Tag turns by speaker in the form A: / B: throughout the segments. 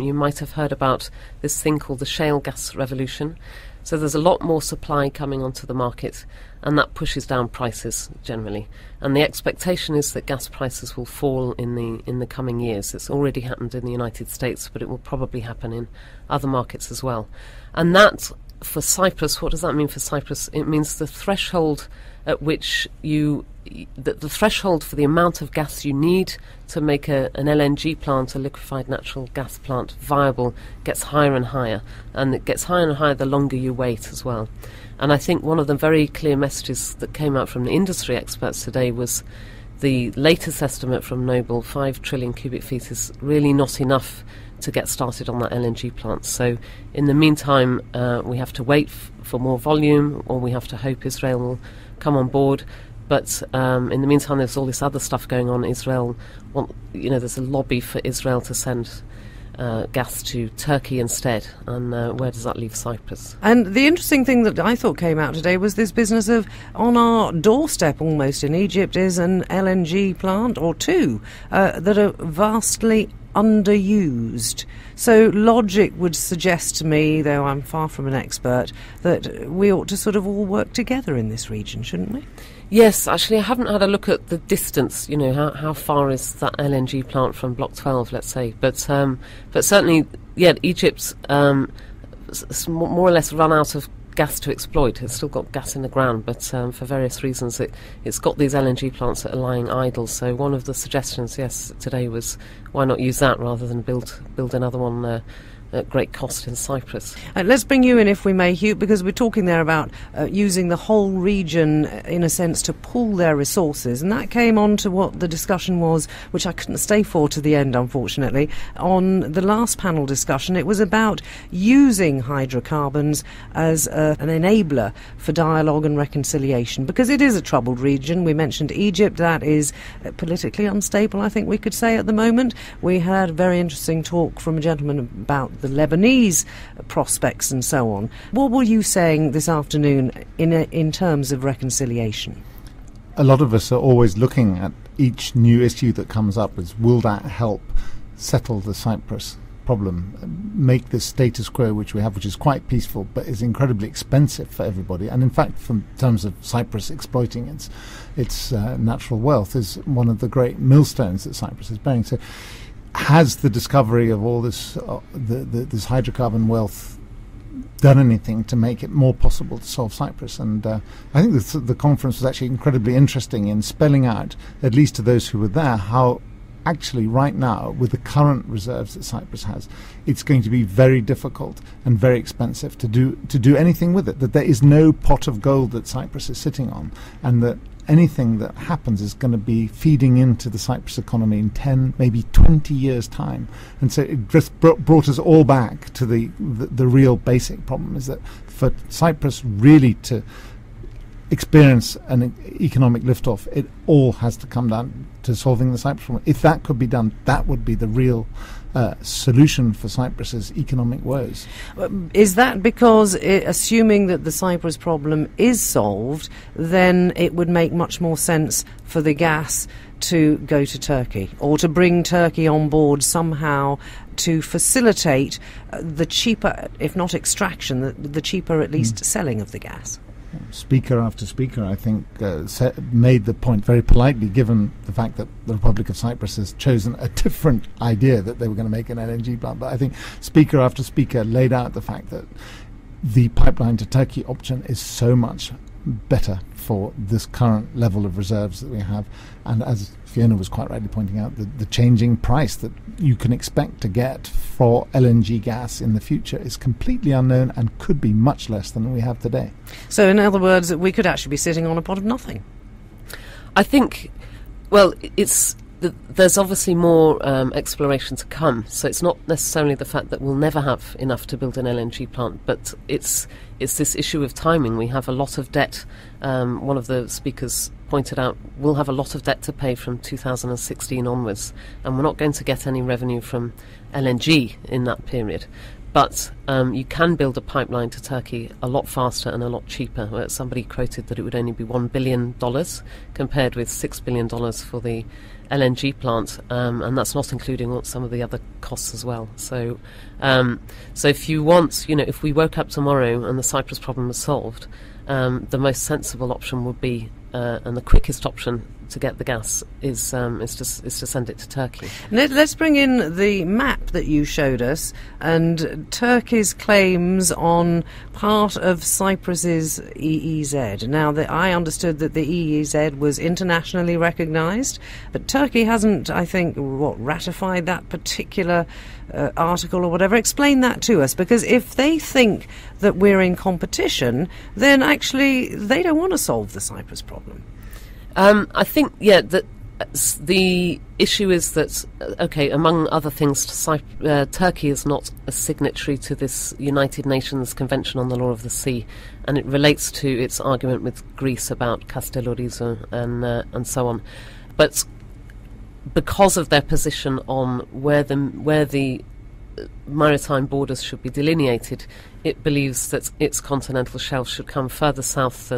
A: You might have heard about this thing called the shale gas revolution. So there's a lot more supply coming onto the market, and that pushes down prices generally. And the expectation is that gas prices will fall in the coming years. It's already happened in the United States, but it will probably happen in other markets as well. And that, for Cyprus, what does that mean for Cyprus? It means the threshold at which the threshold for the amount of gas you need to make an LNG plant, a liquefied natural gas plant, viable, gets higher and higher. And it gets higher and higher the longer you wait as well. And I think one of the very clear messages that came out from the industry experts today was the latest estimate from Noble, 5 trillion cubic feet, is really not enough to get started on that LNG plant. So in the meantime, we have to wait for more volume, or we have to hope Israel will come on board. But in the meantime, there's all this other stuff going on. Israel, there's a lobby for Israel to send gas to Turkey instead. And where does that leave Cyprus?
B: And the interesting thing that I thought came out today was this business of, on our doorstep almost in Egypt, is an LNG plant or two that are vastly underused. So logic would suggest to me, though I'm far from an expert, that we ought to sort of all work together in this region, shouldn't we?
A: Yes, actually I haven't had a look at the distance, how far is that LNG plant from Block 12, let's say. But certainly, Egypt's more or less run out of gas to exploit. It's still got gas in the ground, but for various reasons it's got these LNG plants that are lying idle. So one of the suggestions, today was why not use that rather than build another one at great cost in Cyprus.
B: Let's bring you in, if we may, Hugh, because we're talking there about using the whole region, in a sense, to pool their resources. And that came on to what the discussion was, which I couldn't stay for to the end, unfortunately. On the last panel discussion, it was about using hydrocarbons as an enabler for dialogue and reconciliation, because it is a troubled region. We mentioned Egypt. That is politically unstable, I think we could say, at the moment. We had a very interesting talk from a gentleman about the Lebanese prospects and so on. What were you saying this afternoon in terms of reconciliation?
C: A lot of us are always looking at each new issue that comes up as, will that help settle the Cyprus problem, make the status quo which we have, which is quite peaceful but is incredibly expensive for everybody, and in fact, from terms of Cyprus exploiting its natural wealth, is one of the great millstones that Cyprus is bearing. So has the discovery of all this this hydrocarbon wealth done anything to make it more possible to solve Cyprus? And I think the conference was actually incredibly interesting in spelling out, at least to those who were there, how actually right now, with the current reserves that Cyprus has, it's going to be very difficult and very expensive to do anything with it, that there is no pot of gold that Cyprus is sitting on, and that anything that happens is going to be feeding into the Cyprus economy in 10, maybe 20 years' time. And so it just brought us all back to the real basic problem, is that for Cyprus really to experience an economic liftoff, it all has to come down to solving the Cyprus problem. If that could be done, that would be the real solution for Cyprus's economic woes.
B: Is that because, assuming that the Cyprus problem is solved, then it would make much more sense for the gas to go to Turkey, or to bring Turkey on board somehow to facilitate the cheaper, if not extraction, the cheaper at least selling of the gas?
C: Speaker after speaker, I think, made the point very politely, given the fact that the Republic of Cyprus has chosen a different idea, that they were going to make an LNG plant. But I think speaker after speaker laid out the fact that the pipeline to Turkey option is so much better for this current level of reserves that we have. And as Fiona was quite rightly pointing out, the changing price that you can expect to get for LNG gas in the future is completely unknown and could be much less than we have today.
B: So in other words, we could actually be sitting on a pot of nothing.
A: I think, well, there's obviously more exploration to come, so it's not necessarily the fact that we'll never have enough to build an LNG plant, but it's this issue of timing. We have a lot of debt. One of the speakers pointed out we'll have a lot of debt to pay from 2016 onwards, and we're not going to get any revenue from LNG in that period. But you can build a pipeline to Turkey a lot faster and a lot cheaper. Somebody quoted that it would only be $1 billion compared with $6 billion for the LNG plant, and that's not including some of the other costs as well. So if you want, if we woke up tomorrow and the Cyprus problem was solved, the most sensible option would be, and the quickest option to get the gas is to send it to Turkey.
B: Let's bring in the map that you showed us and Turkey's claims on part of Cyprus's EEZ. Now, I understood that the EEZ was internationally recognised, but Turkey hasn't, I think, ratified that particular article or whatever. Explain that to us, because if they think that we're in competition, then actually they don't want to solve the Cyprus problem.
A: I think, that the issue is that, among other things, Turkey is not a signatory to this United Nations Convention on the Law of the Sea, and it relates to its argument with Greece about Castellorizo and so on. But because of their position on where the maritime borders should be delineated, it believes that its continental shelf should come further south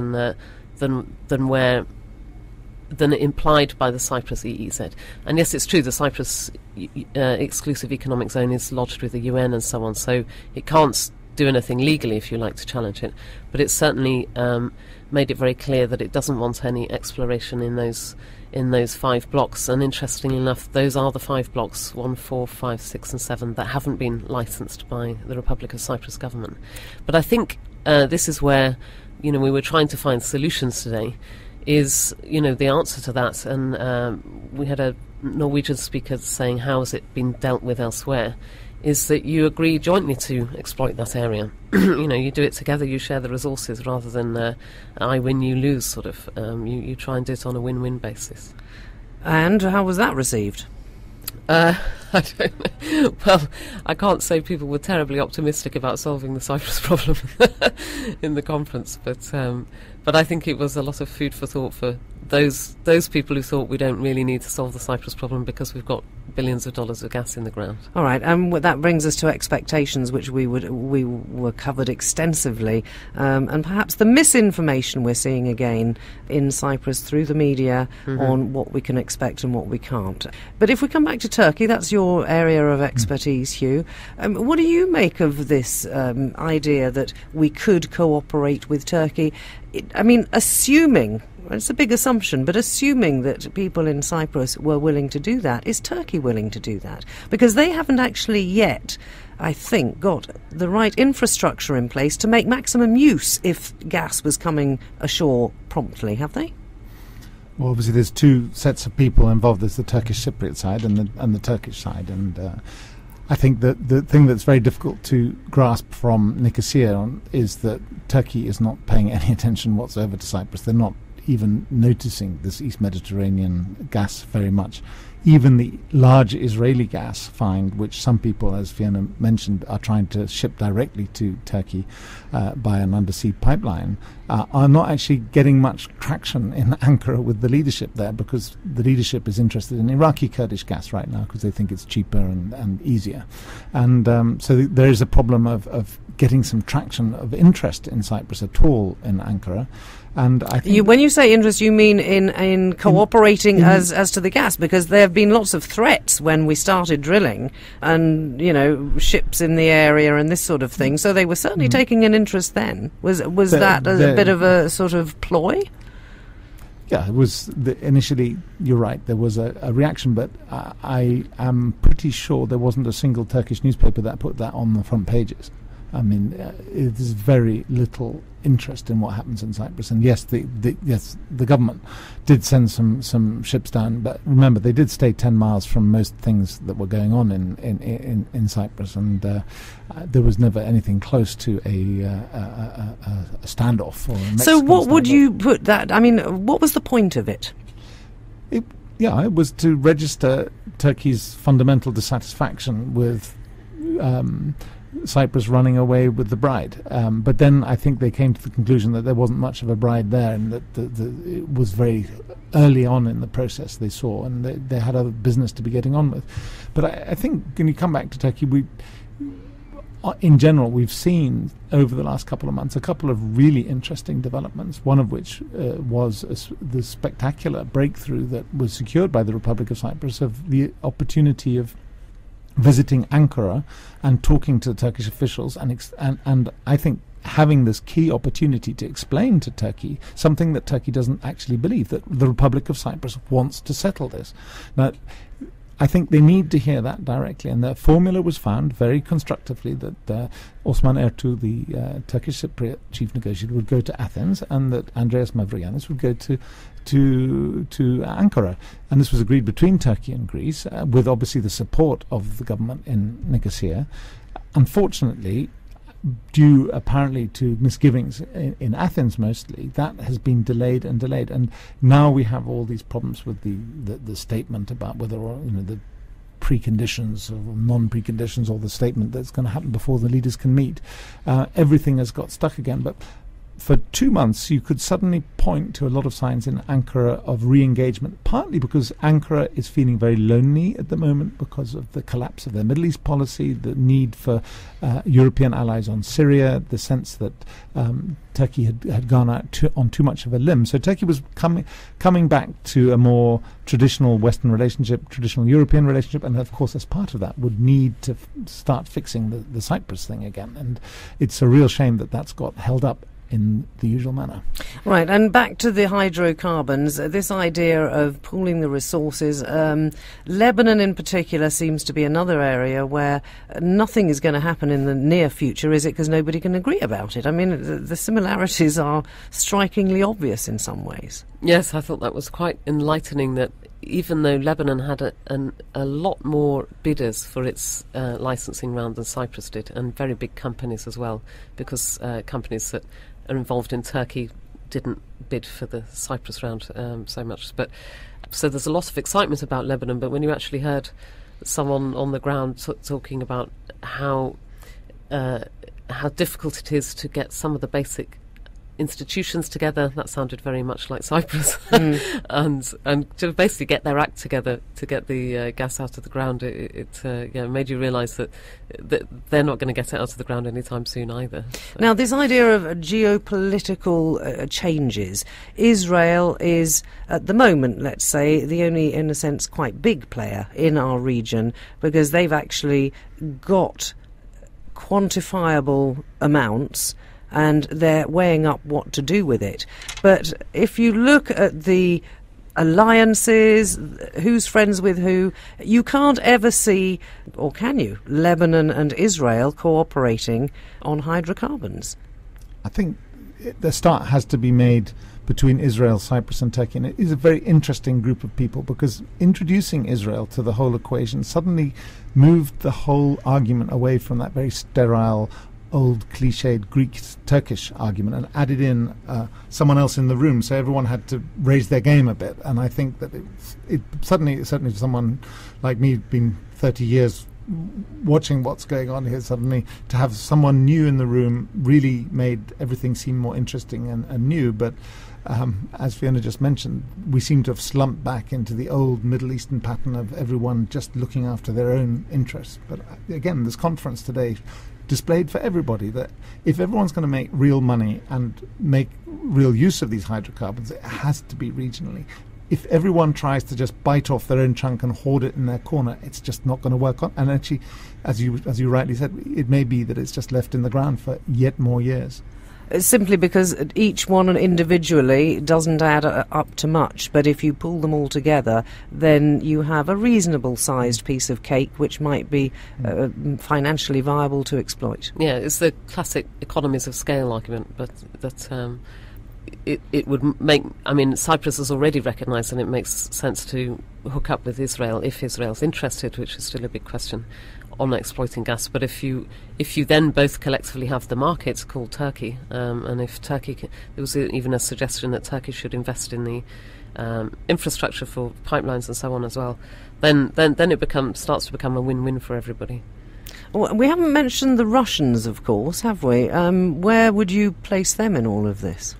A: than implied by the Cyprus EEZ. And yes, it's true, the Cyprus exclusive economic zone is lodged with the UN and so on, so it can't do anything legally, if you like, to challenge it. But it's certainly made it very clear that it doesn't want any exploration in those 5 blocks. And interestingly enough, those are the 5 blocks, 1, 4, 5, 6 and 7, that haven't been licensed by the Republic of Cyprus government. But I think this is where, we were trying to find solutions today, is, the answer to that. And we had a Norwegian speaker saying, how has it been dealt with elsewhere, is that you agree jointly to exploit that area. You do it together, you share the resources, rather than I win, you lose, sort of. You try and do it on a win-win basis.
B: And how was that received?
A: I don't know. Well, I can't say people were terribly optimistic about solving the Cyprus problem in the conference, but I think it was a lot of food for thought for those people who thought we don't really need to solve the Cyprus problem because we've got billions of dollars of gas in the ground.
B: All right, and that brings us to expectations, which we were covered extensively, and perhaps the misinformation we're seeing again in Cyprus through the media on what we can expect and what we can't. But if we come back to Turkey, that's your area of expertise, Hugh. What do you make of this idea that we could cooperate with Turkey? Assuming, it's a big assumption, but assuming that people in Cyprus were willing to do that, is Turkey willing to do that? Because they haven't actually yet, I think, got the right infrastructure in place to make maximum use if gas was coming ashore promptly, have they?
C: Well, obviously there's 2 sets of people involved. There's the Turkish Cypriot side and the Turkish side, and I think that the thing that's very difficult to grasp from Nicosia is that Turkey is not paying any attention whatsoever to Cyprus. They're not even noticing this East Mediterranean gas very much. Even the large Israeli gas find, which some people, as Fiona mentioned, are trying to ship directly to Turkey by an undersea pipeline, are not actually getting much traction in Ankara with the leadership there, because the leadership is interested in Iraqi Kurdish gas right now because they think it's cheaper and easier. And so there is a problem of getting some traction of interest in Cyprus at all in Ankara. And I think
B: when you say interest, you mean in cooperating as to the gas, because there have been lots of threats when we started drilling, and ships in the area and this sort of thing. So they were certainly taking an interest then. Was that a bit of a sort of ploy?
C: Yeah, it was initially. You're right. There was a reaction, but I am pretty sure there wasn't a single Turkish newspaper that put that on the front pages. I mean, there's very little interest in what happens in Cyprus. And yes, the government did send some ships down, but remember, they did stay 10 miles from most things that were going on in Cyprus, and there was never anything close to a standoff. Or a Mexican
B: so what would
C: standoff.
B: you put that? I mean, what was the point of it?
C: It was to register Turkey's fundamental dissatisfaction with Cyprus running away with the bride. But then I think they came to the conclusion that there wasn't much of a bride there, and that it was very early on in the process they saw, and they had other business to be getting on with. But I think when you come back to Turkey, in general, we've seen over the last couple of months a couple of really interesting developments, one of which was the spectacular breakthrough that was secured by the Republic of Cyprus of the opportunity of visiting Ankara and talking to Turkish officials, and I think having this key opportunity to explain to Turkey something that Turkey doesn't actually believe, that the Republic of Cyprus wants to settle this. Now, I think they need to hear that directly, and the formula was found very constructively that Osman Ertuğ, the Turkish Cypriot chief negotiator, would go to Athens, and that Andreas Mavroyiannis would go to Ankara. And this was agreed between Turkey and Greece, with obviously the support of the government in Nicosia. Unfortunately, due apparently to misgivings in Athens mostly, that has been delayed, and now we have all these problems with the statement about whether the preconditions or non-preconditions, or the statement that's going to happen before the leaders can meet. Everything has got stuck again, but for 2 months you could suddenly point to a lot of signs in Ankara of re-engagement, partly because Ankara is feeling very lonely at the moment because of the collapse of their Middle East policy, the need for European allies on Syria, the sense that Turkey had gone out on too much of a limb. So Turkey was coming back to a more traditional Western relationship, traditional European relationship, and of course as part of that would need to start fixing the Cyprus thing again. And it's a real shame that that's got held up in the usual manner.
B: Right, and back to the hydrocarbons, this idea of pooling the resources. Lebanon in particular seems to be another area where nothing is going to happen in the near future, is it? Because nobody can agree about it. I mean, the similarities are strikingly obvious in some ways.
A: Yes, I thought that was quite enlightening, that even though Lebanon had a lot more bidders for its licensing round than Cyprus did, and very big companies as well, because companies that are involved in Turkey didn't bid for the Cyprus round so much. But so there's a lot of excitement about Lebanon, but when you actually heard someone on the ground talking about how difficult it is to get some of the basic institutions together, that sounded very much like Cyprus. and to basically get their act together to get the gas out of the ground, it made you realise that they're not going to get it out of the ground anytime soon either. So.
B: Now, this idea of geopolitical changes, Israel is at the moment, let's say, the only, in a sense, quite big player in our region, because they've actually got quantifiable amounts and they're weighing up what to do with it. But if you look at the alliances, who's friends with who, you can't ever see, or can you, Lebanon and Israel cooperating on hydrocarbons.
C: I think the start has to be made between Israel, Cyprus and Turkey, and it is a very interesting group of people, because introducing Israel to the whole equation suddenly moved the whole argument away from that very sterile old cliched Greek-Turkish argument and added in someone else in the room, so everyone had to raise their game a bit. And I think that it certainly for someone like me, been 30 years watching what's going on here, suddenly to have someone new in the room really made everything seem more interesting and new. But as Fiona just mentioned, we seem to have slumped back into the old Middle Eastern pattern of everyone just looking after their own interests. But again, this conference today displayed for everybody that if everyone's going to make real money and make real use of these hydrocarbons, it has to be regionally. If everyone tries to just bite off their own chunk and hoard it in their corner, it's just not going to work on. And actually, as you rightly said, it may be that it's just left in the ground for yet more years.
B: Simply because each one individually doesn't add up to much, but if you pull them all together, then you have a reasonable sized piece of cake which might be financially viable to exploit.
A: Yeah, it's the classic economies of scale argument, but that it would make, I mean, Cyprus has already recognised, and it makes sense to hook up with Israel if Israel's interested, which is still a big question, on exploiting gas. But if you then both collectively have the market called Turkey, and if Turkey there was even a suggestion that Turkey should invest in the infrastructure for pipelines and so on as well, then it starts to become a win-win for everybody.
B: Well, we haven't mentioned the Russians, of course, have we? Where would you place them in all of this?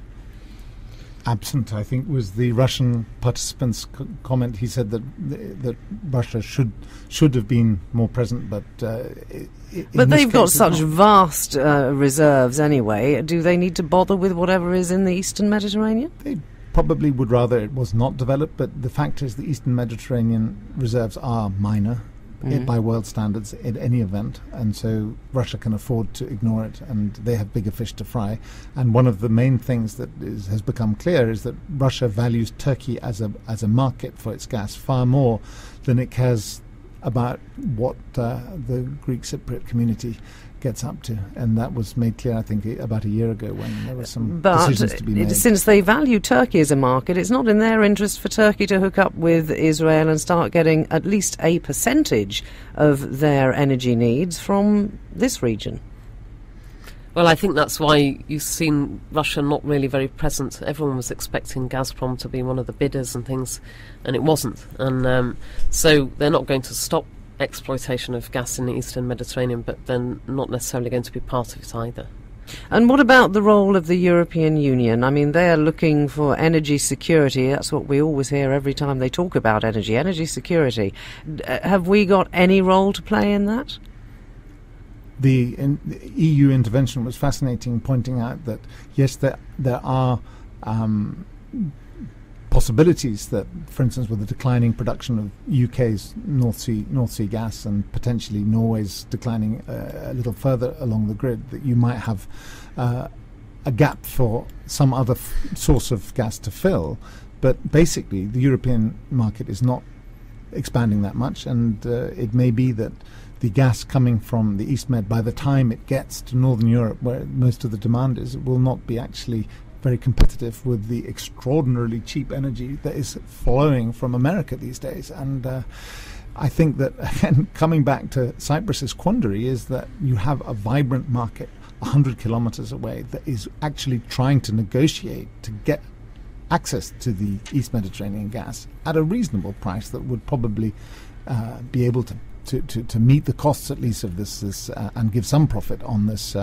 C: absent, I think, was the Russian participant's comment. He said that that Russia should have been more present, but
B: they've got such vast reserves anyway. Do they need to bother with whatever is in the Eastern Mediterranean?
C: They probably would rather it was not developed, but the fact is the Eastern Mediterranean reserves are minor by world standards in any event, and so Russia can afford to ignore it, and they have bigger fish to fry. And one of the main things that has become clear is that Russia values Turkey as a market for its gas far more than it cares about what the Greek Cypriot community gets up to, and that was made clear, I think, about a year ago when there were some decisions to be made.
B: Since they value Turkey as a market, it's not in their interest for Turkey to hook up with Israel and start getting at least a percentage of their energy needs from this region.
A: Well, I think that's why you've seen Russia not really very present. Everyone was expecting Gazprom to be one of the bidders and things, and it wasn't. And so they're not going to stop exploitation of gas in the Eastern Mediterranean, but they're not necessarily going to be part of it either.
B: And what about the role of the European Union? I mean, they're looking for energy security. That's what we always hear every time they talk about energy security. Have we got any role to play in that?
C: The EU intervention was fascinating, pointing out that, yes, there are possibilities that, for instance, with the declining production of UK's North Sea gas and potentially Norway's declining a little further along the grid, that you might have a gap for some other source of gas to fill. But basically, the European market is not expanding that much, and it may be that the gas coming from the East Med, by the time it gets to Northern Europe, where most of the demand is, it will not be actually very competitive with the extraordinarily cheap energy that is flowing from America these days. And I think that, again, coming back to Cyprus's quandary, is that you have a vibrant market 100 kilometers away that is actually trying to negotiate to get access to the East Mediterranean gas at a reasonable price that would probably be able to meet the costs, at least, of this and give some profit on this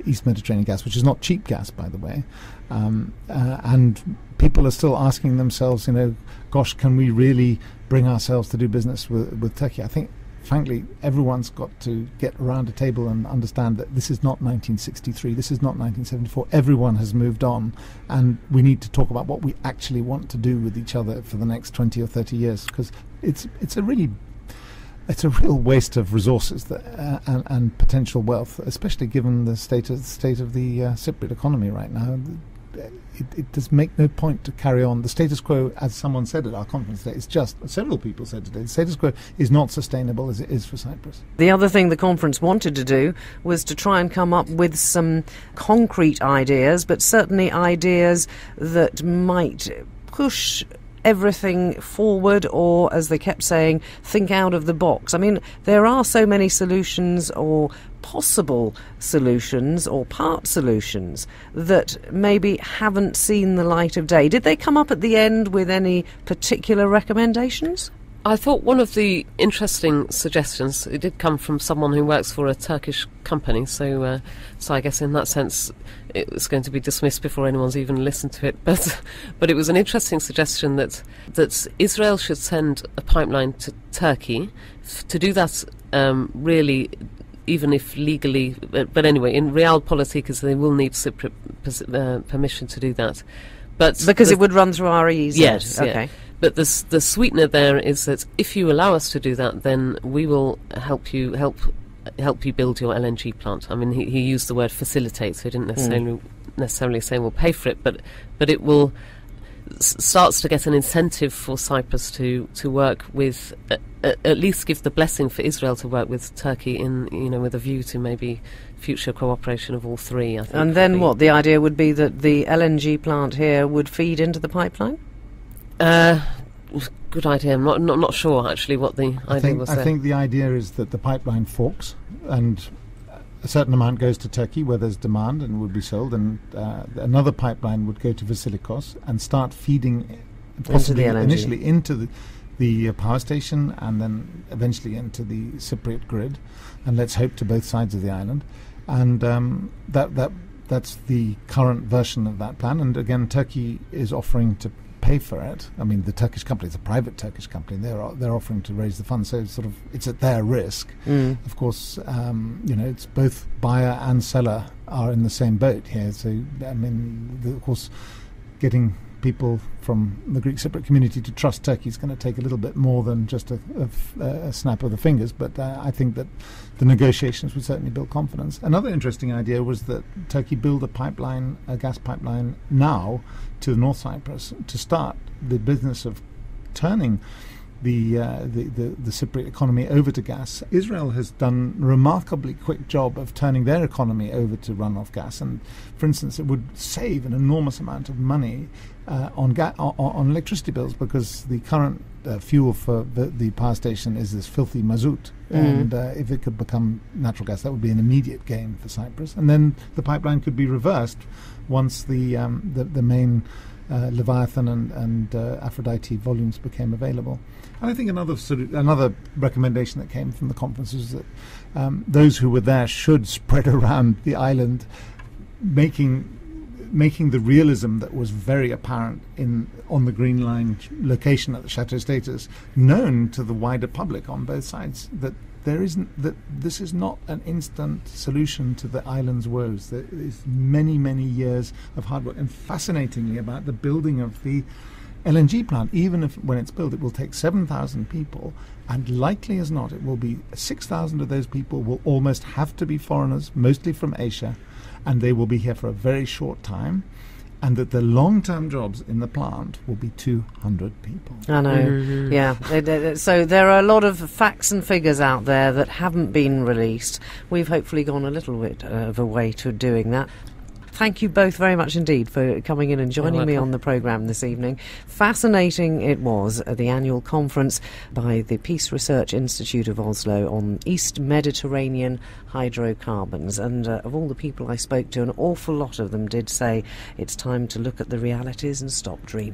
C: East Mediterranean gas, which is not cheap gas, by the way. And people are still asking themselves, gosh, can we really bring ourselves to do business with Turkey? I think, frankly, everyone's got to get around a table and understand that this is not 1963, this is not 1974. Everyone has moved on, and we need to talk about what we actually want to do with each other for the next 20 or 30 years, because it's a real waste of resources and potential wealth, especially given the state of the Cypriot economy right now. It does make no point to carry on. The status quo, as someone said at our conference today, several people said today, the status quo is not sustainable as it is for Cyprus.
B: The other thing the conference wanted to do was to try and come up with some concrete ideas, but certainly ideas that might push everything forward, or, as they kept saying, think out of the box. I mean, there are so many solutions, or possible solutions, or part solutions, that maybe haven't seen the light of day. Did they come up at the end with any particular recommendations?
A: I thought one of the interesting suggestions, it did come from someone who works for a Turkish company, so I guess in that sense it was going to be dismissed before anyone's even listened to it. But it was an interesting suggestion that Israel should send a pipeline to Turkey. To do that, really, even if legally, but anyway, in realpolitik, they will need Cypriot permission to do that. But
B: because it would run through REZ.
A: Yes,
B: okay.
A: Yeah. But the sweetener there is that if you allow us to do that, then we will help you build your LNG plant. I mean, he used the word facilitate, so he didn't necessarily say we'll pay for it, but it will starts to get an incentive for Cyprus to work with, at least give the blessing for Israel to work with Turkey with a view to maybe future cooperation of all three. I think.
B: And then what? The idea would be that the LNG plant here would feed into the pipeline?
A: Good idea. I'm not sure actually what the idea was there.
C: I think the idea is that the pipeline forks, and a certain amount goes to Turkey where there's demand and would be sold, and another pipeline would go to Vasilikos and start feeding possibly initially into the power station, and then eventually into the Cypriot grid, and let's hope to both sides of the island. And that That's the current version of that plan. And again, Turkey is offering to pay for it. I mean, the Turkish company, it's a private Turkish company, they're offering to raise the funds, so it's at their risk. Of course, it's both buyer and seller are in the same boat here. So, I mean, of course, getting people from the Greek Cypriot community to trust Turkey is going to take a little bit more than just a snap of the fingers, but I think that the negotiations would certainly build confidence. Another interesting idea was that Turkey build a gas pipeline now to North Cyprus to start the business of turning the Cypriot economy over to gas. Israel has done a remarkably quick job of turning their economy over to runoff gas, and for instance, it would save an enormous amount of money on electricity bills, because the current fuel for the power station is this filthy mazout, and if it could become natural gas, that would be an immediate gain for Cyprus. And then the pipeline could be reversed once the main Leviathan and Aphrodite volumes became available. And I think another recommendation that came from the conference is that those who were there should spread around the island, making the realism that was very apparent on the Green Line location at the Chateau Status known to the wider public on both sides, that this is not an instant solution to the island's woes. There is many, many years of hard work, and fascinatingly about the building of the LNG plant, even if when it's built it will take 7,000 people, and likely as not it will be 6,000 of those people will almost have to be foreigners, mostly from Asia, and they will be here for a very short time, and that the long-term jobs in the plant will be 200 people.
B: I know, yeah. So there are a lot of facts and figures out there that haven't been released. We've hopefully gone a little bit of a way to doing that. Thank you both very much indeed for coming in and joining me on the programme this evening. Fascinating it was at the annual conference by the Peace Research Institute of Oslo on East Mediterranean hydrocarbons. And of all the people I spoke to, an awful lot of them did say it's time to look at the realities and stop dreaming.